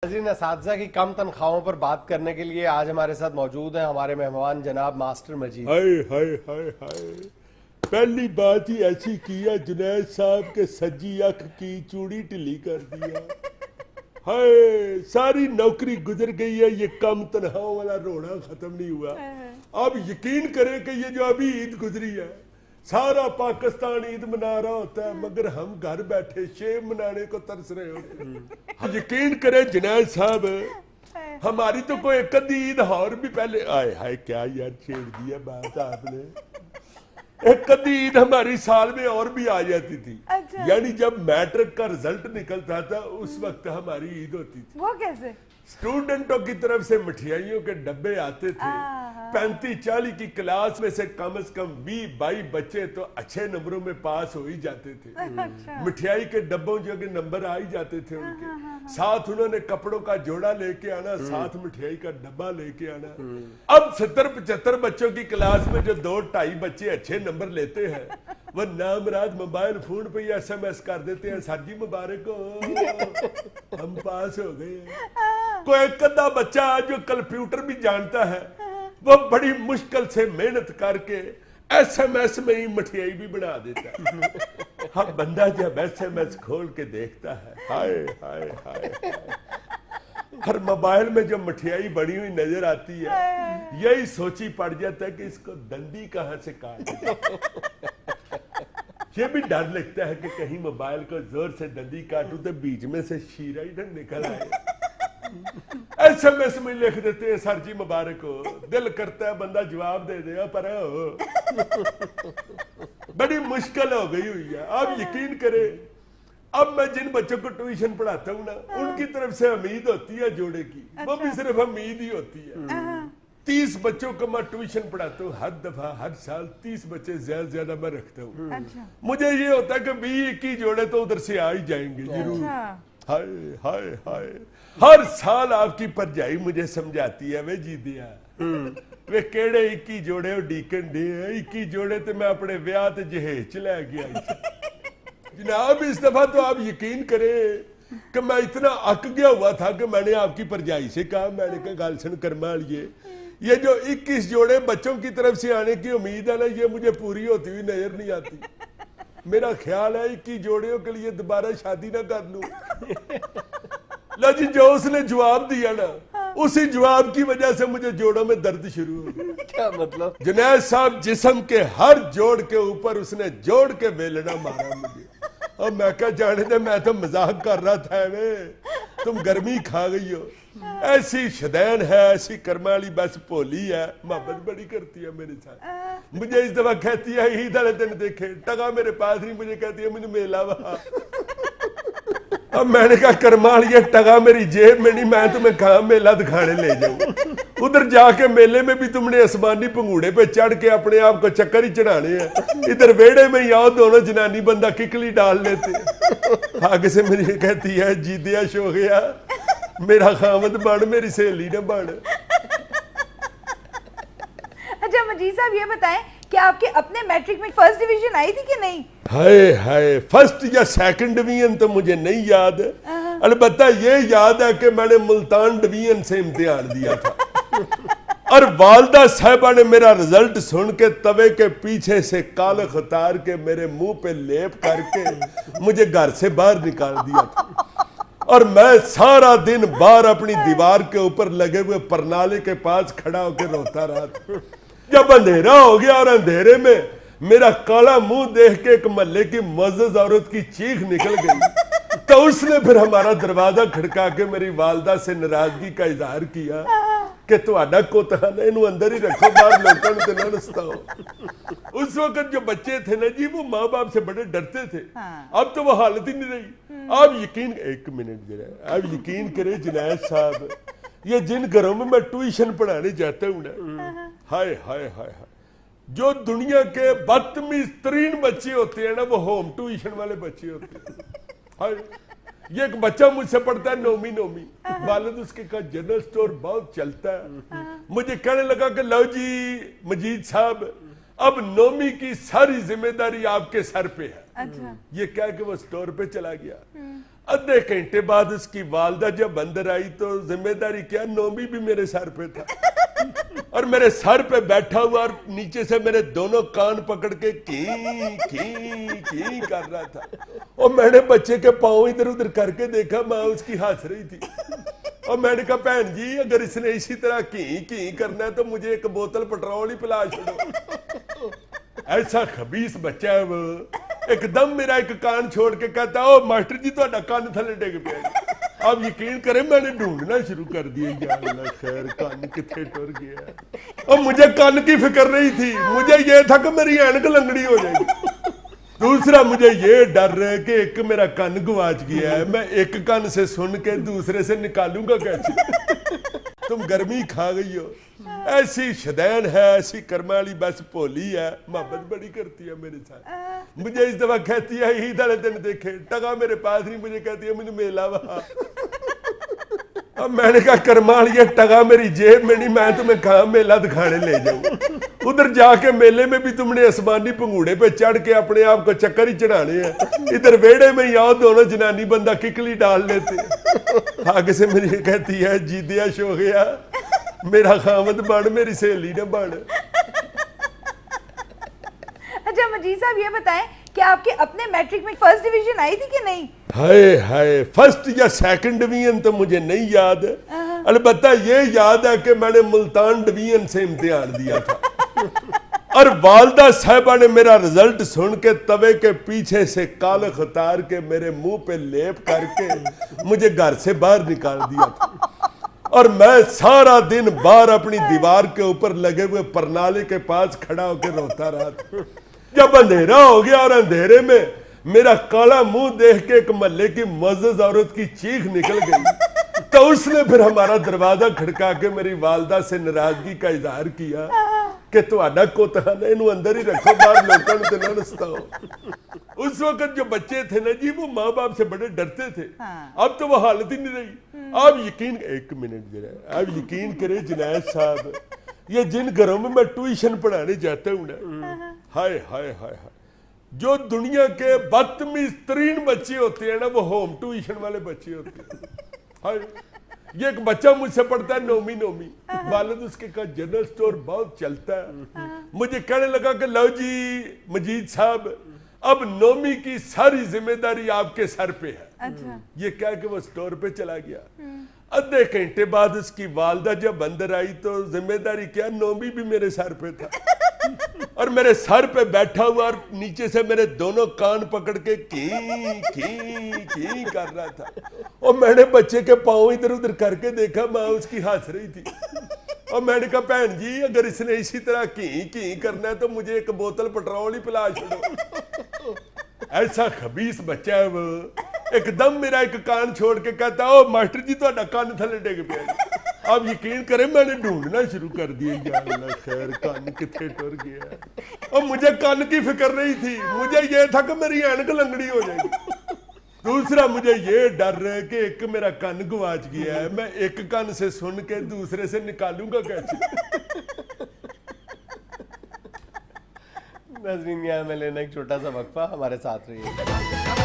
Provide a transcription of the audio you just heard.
नाज़रीन, असातिज़ा की कम तनख्वाहों पर बात करने के लिए आज हमारे साथ मौजूद हैं हमारे मेहमान जनाब मास्टर मजीद। हाय हाय हाय हाय, पहली बात ही ऐसी किया जुनैद साहब के सज्जी अख की चूड़ी ढिली कर दिया। हाय, सारी नौकरी गुजर गई है, ये कम तनख्वाहों वाला रोना खत्म नहीं हुआ। अब यकीन करें कि ये जो अभी ईद गुजरी है, सारा पाकिस्तान ईद मना रहा होता है, मगर हम घर बैठे शेव मनाने को तरस रहे होते हैं। यकीन करें जुनैद साहब, हमारी तो कोई एक आधी ईद और भी पहले आए। हाय क्या यार छेड़ दिया बात आपने। एक आधी ईद हमारी साल में और भी आ जाती थी। अच्छा। यानी जब मैट्रिक का रिजल्ट निकलता था उस वक्त हमारी ईद होती थी। वो कैसे? स्टूडेंटों की तरफ से मिठाइयों के डब्बे आते थे। 35-40 की क्लास में से कम 20-22 बच्चे तो अच्छे नंबरों में पास हो ही जाते थे। अच्छा। मिठाई के डब्बों जो के नंबर आ ही जाते थे उनके साथ। उन्होंने कपड़ों का जोड़ा लेके आना, साथ मिठाई का डब्बा लेके आना। अब 70-75 बच्चों की क्लास में जो 2-2.5 बच्चे अच्छे नंबर लेते हैं, वो नामराद मोबाइल फोन पे SMS कर देते हैं, सर जी मुबारक हो, हम पास हो गए। कोई एक आधा बच्चा जो कंप्यूटर भी जानता है, वो बड़ी मुश्किल से मेहनत करके SMS में ही मिठाई भी बना देता है। हाँ, बंदा जब SMS खोल के देखता है, हाय हाय हाय, हर मोबाइल में जो मिठाई बनी हुई नजर आती है, यही सोची पड़ जाता है कि इसको दंडी कहां से काट। ये भी डर लगता है कि कहीं मोबाइल को जोर से दंडी काटूं तो बीच में से शीरा ही न निकल आए। SMS में लिख देते हैं, सर जी मुबारक हो। दिल करता है बंदा जवाब दे देगा, पर बड़ी मुश्किल हो गई हुई है। आप यकीन करें, अब मैं जिन बच्चों को ट्यूशन पढ़ाता हूँ ना, उनकी तरफ से उम्मीद होती है जोड़े की। वो भी सिर्फ उम्मीद ही होती है। 30 बच्चों को मैं ट्यूशन पढ़ाता हूँ, हर दफा हर साल 30 बच्चे ज्यादा ज्यादा मैं रखता हूँ। अच्छा। मुझे ये होता है कि 20-21 जोड़े तो उधर से आ ही जाएंगे जरूर। हाय हाय हाय, हर साल आपकी परजाई मुझे समझाती है, वे जी दिया वे केड़े 21 जोड़े डीकन डे 21 जोड़े तो मैं अपने ब्याह ते जहेज च लै गया जनाब। इस दफा तो आप यकीन करें कि मैं इतना अक गया हुआ था कि मैंने आपकी परजाई से कहा, मैंने कहा गाल सुन कर्मा लिए, ये जो 21 जोड़े बच्चों की तरफ से आने की उम्मीद है ना, ये मुझे पूरी होती हुई नजर नहीं आती। मेरा ख्याल है 21 जोड़ियों के लिए दोबारा शादी ना कर लूं। लो जी, जो उसने जवाब दिया ना, उसी जवाब की वजह से मुझे जोड़ों में दर्द शुरू हो गया। क्या मतलब? जुनैद साहब जिस्म के हर जोड़ के ऊपर उसने जोड़ के बेलना मारा मुझे। और मैं क्या जाने दे, मैं तो मजाक कर रहा था, वे तुम गर्मी खा गई हो। ऐसी शदैन है, ऐसी कर्माली, बस भोली है, मोहब्बत बड़ी करती है मेरे साथ। मुझे इस दफा कहती है ईद वाले दिन देखे टका मेरे पास नहीं, मुझे कहती है मुझे मेला वहा। अब मैंने कहा करमाल, ये टका मेरी जेब में नहीं, मैं तुम्हें कहा मेला दिखाने ले जाऊं। उधर जाके मेले में भी तुमने आसमानी पंगूड़े पे चढ़ के अपने आप को चक्कर ही चढ़ाने हैं, इधर वेड़े में ही आओ दोनों जनानी बंदा किकली डाल लेते। आगे से मुझे कहती है जीदिया हो गया, मेरा खामद बन, मेरी सहेली न बन। अच्छा मजीद साहब, ये बताएं कि आपके अपने मैट्रिक में फर्स्ट डिवीजन आई थी कि नहीं? हाय हाय, फर्स्ट या सेकंड डिवीजन तो मुझे नहीं याद, अलबत्ता ये याद है कि मैंने मुल्तान डिवीजन से इम्तिहान दिया था। और वालदा साहिबा ने मेरा रिजल्ट सुन के तवे के पीछे से कालख उतार के मेरे मुंह पे लेप करके मुझे घर से बाहर निकाल दिया था। और मैं सारा दिन बाहर अपनी दीवार के ऊपर लगे हुए परनाले के पास खड़ा होकर रोता रहा था। जब अंधेरा हो गया और अंधेरे में मेरा काला मुंह देख के एक महल्ले की मुअज़्ज़ज़ औरत की चीख निकल गई, तो उसने फिर हमारा दरवाजा खड़का के मेरी वालदा से नाराजगी का इजहार किया कि तुहाडा कोतहान है, इन्हू अंदर ही रखो, बाहर लोगों ने ना रस्ता। उस वक्त जो बच्चे थे ना जी, वो माँ बाप से बड़े डरते थे। अब तो वो हालत ही नहीं रही। आप यकीन, एक मिनट जरा, आप यकीन करें जुनैद साहब, ये जिन घरों में मैं ट्यूशन पढ़ाने जाता हूँ ना, हाय हाय हाय हाय, जो दुनिया के बदतमीज तरीन बच्चे होते हैं ना, वो होम ट्यूशन वाले बच्चे होते हैं। हाय, ये एक बच्चा मुझसे पढ़ता है नौमी, वालिद उसके का जनरल स्टोर बहुत चलता है। मुझे कहने लगा कि लो जी मजीद साहब, अब नौमी की सारी जिम्मेदारी आपके सर पे है। अच्छा। ये कह के वो स्टोर पे चला गया। आधे घंटे बाद उसकी वालदा जब अंदर आई तो जिम्मेदारी क्या, नोमी भी मेरे सर पे था और मेरे सर पे बैठा हुआ और नीचे से मेरे दोनों कान पकड़ के की कर रहा था। और मैंने बच्चे के पांव इधर उधर करके देखा, माँ उसकी हंस रही थी। और मैंने कहा बहन जी अगर इसने इसी तरह की करना है तो मुझे एक बोतल पेट्रोल ही पिला छोड़ो। ऐसा खबीस बच्चा है वो। एकदम मेरा एक कान छोड़ के कहता ओ मास्टर जी तो कान थले डिग पिया। आप यकीन करें मैंने ढूंढना शुरू कर दिया, या अल्लाह खैर कान किथे टुर गया। और मुझे कान की फिक्र नहीं थी, मुझे ये था कि मेरी ऐनक लंगड़ी हो जाएगी। दूसरा मुझे ये डर है कि एक मेरा कान गवाच गया है, मैं एक कान से सुन के दूसरे से निकालूंगा कैसे। तुम गर्मी खा गई हो, ऐसी शदैन है, ऐसी कर्मा वाली बस भोली है, मोहब्बत बड़ी करती है मेरे साथ। मुझे इस दफा कहती है ईद वाले दिन देखे टका मेरे पास नहीं, मुझे कहती है मुझे मेला वहा। अब मैंने कहा कर्मा वाली टका मेरी जेब में नहीं, मैं तुम्हें कहा मेला दिखाने ले जाऊं। उधर जाके मेले में भी तुमने आसमानी पंगूड़े पे चढ़ के अपने आप को चक्कर ही चढ़ाने हैं, इधर वेड़े में ही आओ दोनों जनानी बंदा किकली डाल लेते। आगे से मेरी कहती है जीदियाश हो गया, मेरा खामद बन मेरी सहेली न बन। अच्छा मजीद साहब ये बताएं कि आपके अपने मैट्रिक में फर्स्ट डिवीजन आई थी कि नहीं? हाय हाय, फर्स्ट या सेकंड डिवीजन तो मुझे नहीं याद, अलबत्ता ये याद है कि मैंने मुल्तान डिवीजन से इम्तिहान दिया था। और वालदा साहबा ने मेरा रिजल्ट सुन के तवे के पीछे से कालख उतार के मेरे मुंह पे लेप करके मुझे घर से बाहर निकाल दिया था। और मैं सारा दिन बाहर अपनी दीवार के ऊपर लगे हुए परनाले के पास खड़ा होकर रोता रहा था। जब अंधेरा हो गया और अंधेरे में मेरा काला मुंह देख के एक महल्ले की मुअज़्ज़ज़ औरत की चीख निकल गई, तो उसने फिर हमारा दरवाजा खड़का के मेरी वालदा से नाराजगी का इजहार किया कि तुहाडा कोतहा ने इन्हू अंदर ही रखो, बाहर लोगों ने ना रस्ताओ। उस वक्त जो बच्चे थे ना जी वो माँ बाप से बड़े डरते थे। अब तो वो हालत ही नहीं रही। आप यकीन, एक मिनट जरा, आप यकीन करें जुनैद साहब, ये जिन घरों में मैं ट्यूशन पढ़ाने जाता हूँ ना, हाय हाय हाय हाय, जो दुनिया के बदतमीज तरीन बच्चे होते हैं ना वो होम ट्यूशन वाले बच्चे होते हैं। हाय, ये एक बच्चा मुझसे पढ़ता है नौमी, वालिद उसके का जनरल स्टोर बहुत चलता है। मुझे कहने लगा कि लो जी मजीद साहब अब नौमी की सारी जिम्मेदारी आपके सर पे है। अच्छा। ये कह के वो स्टोर पे चला गया। आधे घंटे बाद उसकी वालदा जब अंदर आई तो जिम्मेदारी क्या, नौमी भी मेरे सर पे था और मेरे सर पे बैठा हुआ और नीचे से मेरे दोनों कान पकड़ के की कर रहा था। और मैंने बच्चे के पांव इधर उधर करके देखा, माँ उसकी हंस रही थी। और मैंने कहा बहन जी अगर इसने इसी तरह की करना है तो मुझे एक बोतल पेट्रोल ही पिला छोड़ो। ऐसा खबीस बच्चा है वो। एकदम मेरा एक कान छोड़ के कहता ओ मास्टर जी तो कान थले डिग पिया। आप यकीन करें मैंने ढूंढना शुरू कर दिया, या अल्लाह खैर कान किथे टुर गया। और मुझे कान की फिक्र नहीं थी, मुझे ये था कि मेरी ऐनक लंगड़ी हो जाएगी। दूसरा मुझे ये डर है कि एक मेरा कान गवाच गया है, मैं एक कान से सुन के दूसरे से निकालूंगा कैसे। नाज़रीन यहाँ में लेना एक छोटा सा वक्फा, हमारे साथ रहिए।